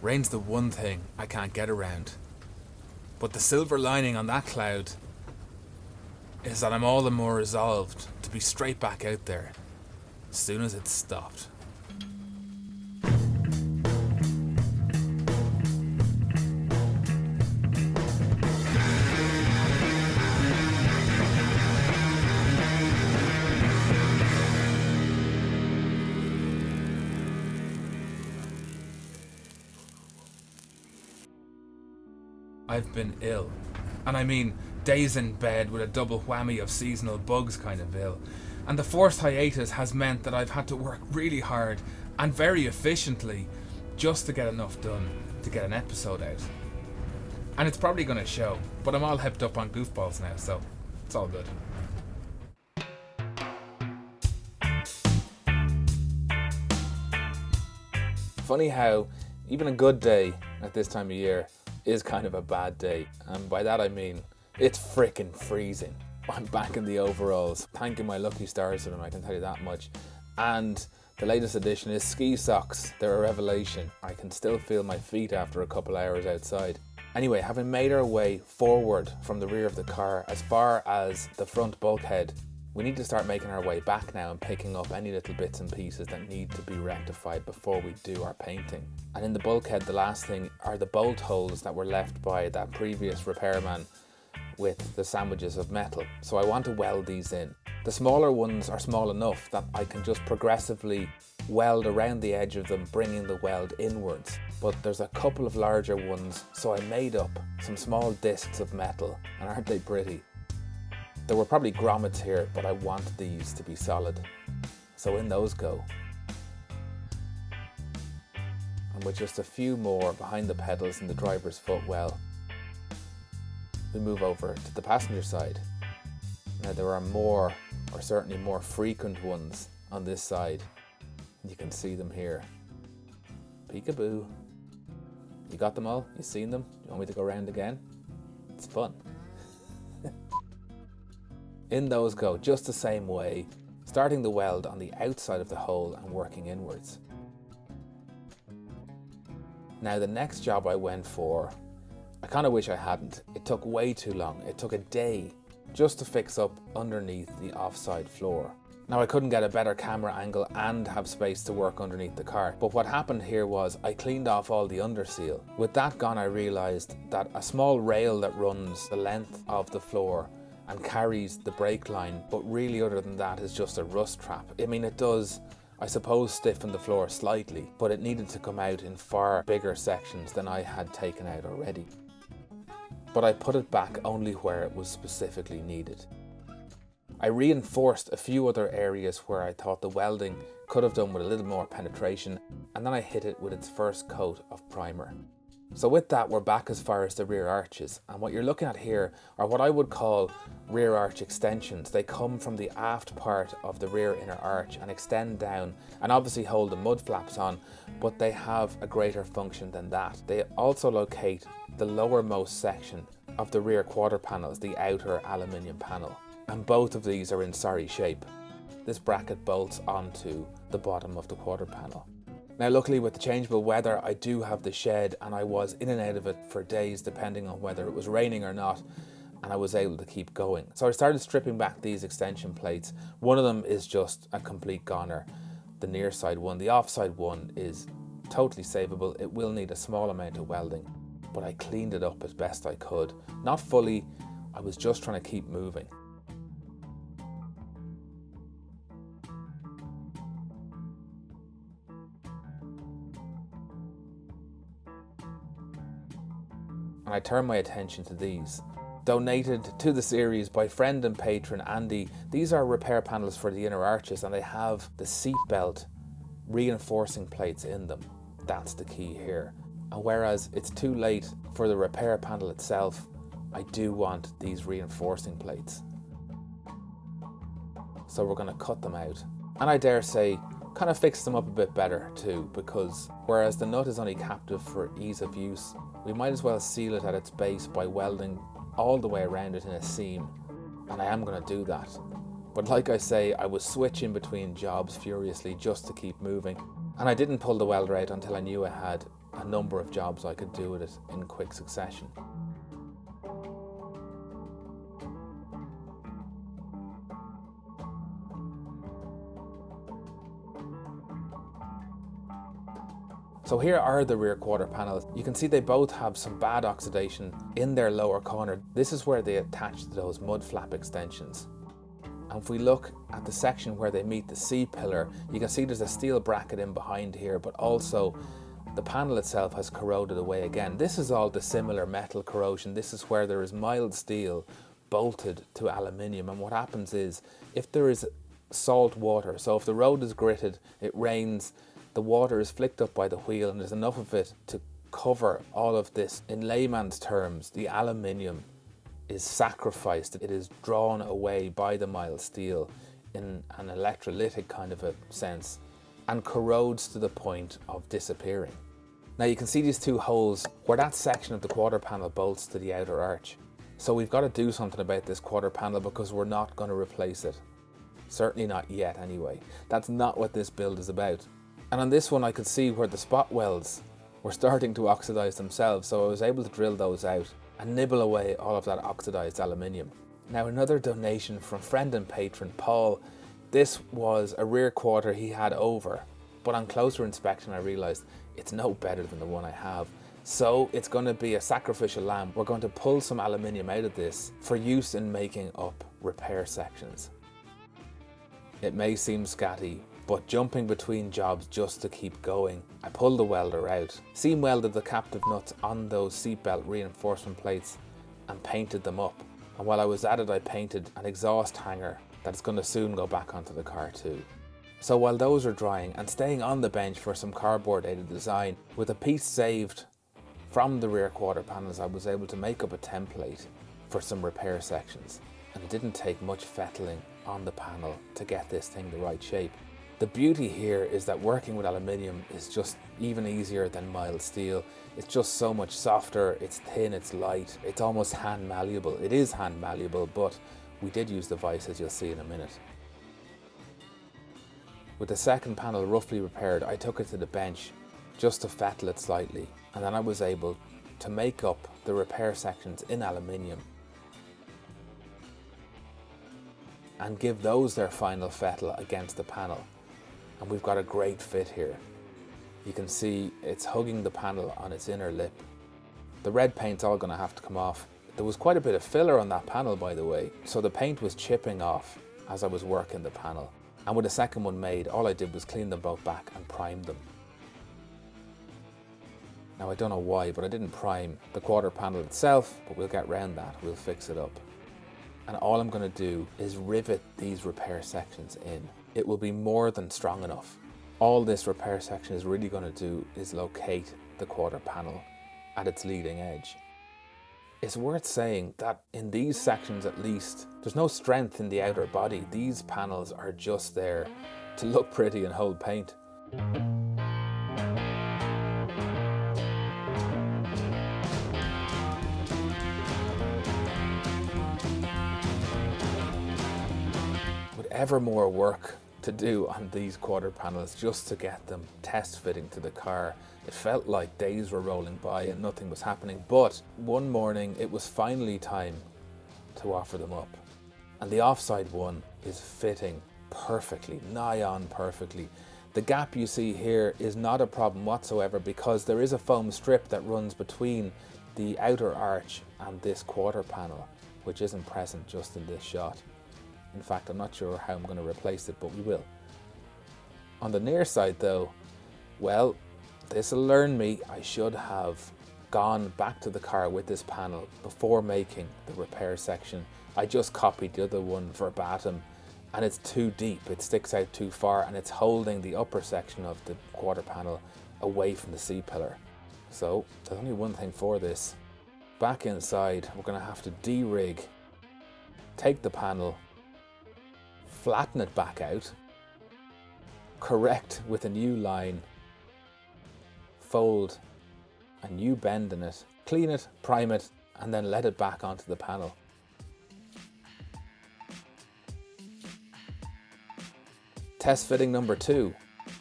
Rain's the one thing I can't get around. But the silver lining on that cloud is that I'm all the more resolved to be straight back out there as soon as it's stopped. I've been ill. And I mean days in bed with a double whammy of seasonal bugs kind of ill. And the forced hiatus has meant that I've had to work really hard and very efficiently just to get enough done to get an episode out. And it's probably going to show, but I'm all hyped up on goofballs now, so it's all good. Funny how even a good day at this time of year is kind of a bad day, and by that I mean it's frickin' freezing. I'm back in the overalls, thanking my lucky stars for them, I can tell you that much. And the latest addition is ski socks. They're a revelation. I can still feel my feet after a couple hours outside. Anyway, having made our way forward from the rear of the car as far as the front bulkhead, we need to start making our way back now and picking up any little bits and pieces that need to be rectified before we do our painting. And in the bulkhead, the last thing are the bolt holes that were left by that previous repairman with the sandwiches of metal. So I want to weld these in. The smaller ones are small enough that I can just progressively weld around the edge of them, bringing the weld inwards. But there's a couple of larger ones, so I made up some small discs of metal, and aren't they pretty? There were probably grommets here, but I want these to be solid. So in those go. And with just a few more behind the pedals and the driver's footwell, we move over to the passenger side. Now there are more, or certainly more frequent ones on this side. You can see them here. Peekaboo. You got them all? You seen them? You want me to go around again? It's fun. In those go, just the same way, starting the weld on the outside of the hole and working inwards. Now the next job I went for, I kind of wish I hadn't. It took way too long. It took a day just to fix up underneath the offside floor. Now I couldn't get a better camera angle and have space to work underneath the car, but what happened here was I cleaned off all the underseal. With that gone, I realised that a small rail that runs the length of the floor and carries the brake line, but really other than that is just a rust trap. I mean, it does, I suppose, stiffen the floor slightly, but it needed to come out in far bigger sections than I had taken out already. But I put it back only where it was specifically needed. I reinforced a few other areas where I thought the welding could have done with a little more penetration, and then I hit it with its first coat of primer. So with that, we're back as far as the rear arches, and what you're looking at here are what I would call rear arch extensions. They come from the aft part of the rear inner arch and extend down and obviously hold the mud flaps on, but they have a greater function than that. They also locate the lowermost section of the rear quarter panels, the outer aluminium panel, and both of these are in sorry shape. This bracket bolts onto the bottom of the quarter panel. Now luckily with the changeable weather, I do have the shed and I was in and out of it for days depending on whether it was raining or not, and I was able to keep going. So I started stripping back these extension plates. One of them is just a complete goner, the near side one. The offside one is totally savable. It will need a small amount of welding, but I cleaned it up as best I could. Not fully, I was just trying to keep moving. And I turn my attention to these. Donated to the series by friend and patron Andy, these are repair panels for the inner arches and they have the seat belt reinforcing plates in them. That's the key here. And whereas it's too late for the repair panel itself, I do want these reinforcing plates. So we're going to cut them out. And I dare say, kind of fix them up a bit better too, because whereas the nut is only captive for ease of use, we might as well seal it at its base by welding all the way around it in a seam, and I am going to do that. But like I say, I was switching between jobs furiously just to keep moving, and I didn't pull the welder out until I knew I had a number of jobs I could do with it in quick succession. So here are the rear quarter panels. You can see they both have some bad oxidation in their lower corner. This is where they attach to those mud flap extensions. And if we look at the section where they meet the C-pillar, you can see there's a steel bracket in behind here, but also the panel itself has corroded away again. This is all dissimilar metal corrosion. This is where there is mild steel bolted to aluminium, and what happens is if there is salt water, so if the road is gritted, it rains, the water is flicked up by the wheel and there's enough of it to cover all of this. In layman's terms, the aluminium is sacrificed. It is drawn away by the mild steel in an electrolytic kind of a sense and corrodes to the point of disappearing. Now you can see these two holes where that section of the quarter panel bolts to the outer arch. So we've got to do something about this quarter panel because we're not going to replace it. Certainly not yet anyway. That's not what this build is about. And on this one I could see where the spot welds were starting to oxidize themselves, so I was able to drill those out and nibble away all of that oxidized aluminium. Now another donation from friend and patron Paul. This was a rear quarter he had over, but on closer inspection I realized it's no better than the one I have. So it's going to be a sacrificial lamb. We're going to pull some aluminium out of this for use in making up repair sections. It may seem scatty, but jumping between jobs just to keep going, I pulled the welder out, seam welded the captive nuts on those seatbelt reinforcement plates and painted them up. And while I was at it, I painted an exhaust hanger that's going to soon go back onto the car too. So while those are drying and staying on the bench for some cardboard aided design, with a piece saved from the rear quarter panels, I was able to make up a template for some repair sections. And it didn't take much fettling on the panel to get this thing the right shape. The beauty here is that working with aluminium is just even easier than mild steel. It's just so much softer, it's thin, it's light, it's almost hand malleable. It is hand malleable, but we did use the vise, as you'll see in a minute. With the second panel roughly repaired, I took it to the bench just to fettle it slightly, and then I was able to make up the repair sections in aluminium and give those their final fettle against the panel. And we've got a great fit here. You can see it's hugging the panel on its inner lip. The red paint's all going to have to come off. There was quite a bit of filler on that panel, by the way, so the paint was chipping off as I was working the panel. And with the second one made, all I did was clean them both back and prime them. Now I don't know why, but I didn't prime the quarter panel itself, but we'll get round that, we'll fix it up. And all I'm going to do is rivet these repair sections in. It will be more than strong enough. All this repair section is really going to do is locate the quarter panel at its leading edge. It's worth saying that in these sections at least, there's no strength in the outer body. These panels are just there to look pretty and hold paint. Ever more work to do on these quarter panels just to get them test fitting to the car. It felt like days were rolling by and nothing was happening, but one morning it was finally time to offer them up. And the offside one is fitting perfectly, nigh on perfectly. The gap you see here is not a problem whatsoever because there is a foam strip that runs between the outer arch and this quarter panel, which isn't present just in this shot. In fact, I'm not sure how I'm going to replace it, but we will. On the near side though, well, this'll learn me. I should have gone back to the car with this panel before making the repair section. I just copied the other one verbatim and it's too deep. It sticks out too far and it's holding the upper section of the quarter panel away from the C-pillar. So there's only one thing for this. Back inside, we're going to have to de-rig, take the panel, flatten it back out, correct with a new line, fold a new bend in it, clean it, prime it, and then let it back onto the panel. Test fitting number 2,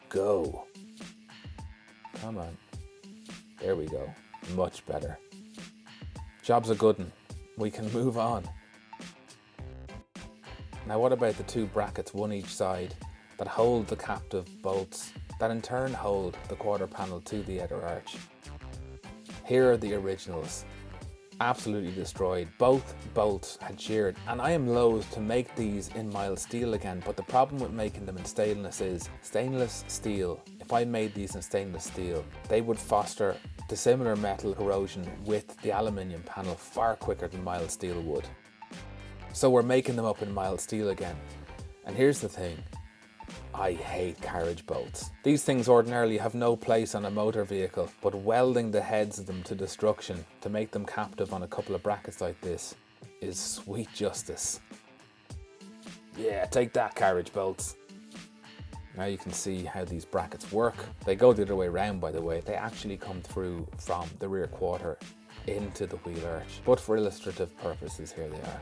go. Come on. There we go. Much better. Job's a good one. We can move on. Now what about the two brackets, one each side, that hold the captive bolts, that in turn hold the quarter panel to the outer arch? Here are the originals. Absolutely destroyed. Both bolts had sheared, and I am loath to make these in mild steel again, but the problem with making them in stainless is stainless steel. If I made these in stainless steel, they would foster dissimilar metal corrosion with the aluminium panel far quicker than mild steel would. So we're making them up in mild steel again. And here's the thing, I hate carriage bolts. These things ordinarily have no place on a motor vehicle, but welding the heads of them to destruction to make them captive on a couple of brackets like this is sweet justice. Yeah, take that, carriage bolts. Now you can see how these brackets work. They go the other way around, by the way. They actually come through from the rear quarter into the wheel arch, but for illustrative purposes, here they are.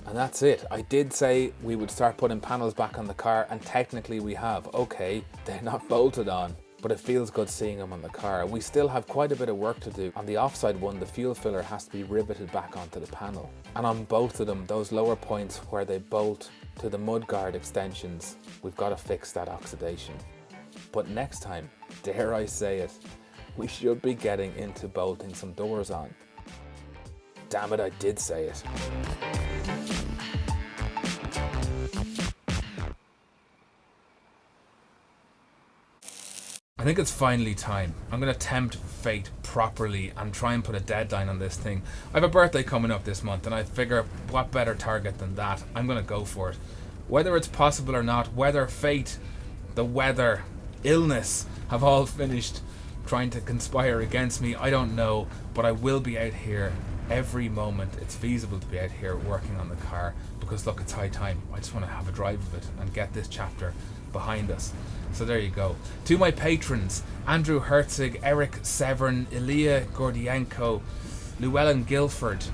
And that's it. I did say we would start putting panels back on the car, and technically we have. Okay, they're not bolted on, but it feels good seeing them on the car. We still have quite a bit of work to do. On the offside one, the fuel filler has to be riveted back onto the panel. And on both of them, those lower points where they bolt to the mudguard extensions, we've got to fix that oxidation. But next time, dare I say it, we should be getting into bolting some doors on. Damn it, I did say it. I think it's finally time. I'm going to tempt fate properly and try and put a deadline on this thing. I have a birthday coming up this month, and I figure what better target than that. I'm going to go for it. Whether it's possible or not, whether fate, the weather, illness have all finished trying to conspire against me, I don't know, but I will be out here every moment it's feasible to be out here working on the car, because look, it's high time. I just want to have a drive of it and get this chapter behind us. So there you go. To my patrons, Andrew Herzig, Eric Severn, Ilya Gordienko, Llewellyn Guilford,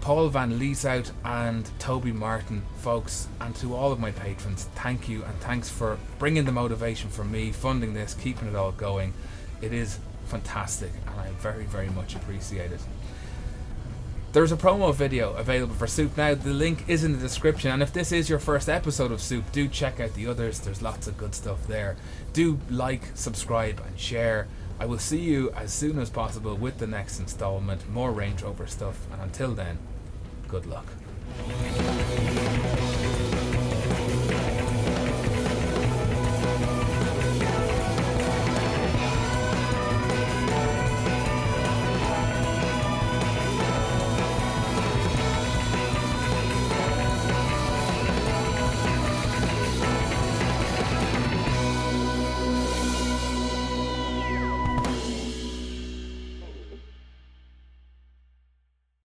Paul Van Lieshout and Toby Martin, folks, and to all of my patrons, thank you, and thanks for bringing the motivation for me, funding this, keeping it all going. It is fantastic, and I very, very much appreciate it. There's a promo video available for Soup now. The link is in the description, and if this is your first episode of Soup, do check out the others. There's lots of good stuff there. Do like, subscribe and share. I will see you as soon as possible with the next installment, more Range Rover stuff, and until then, good luck.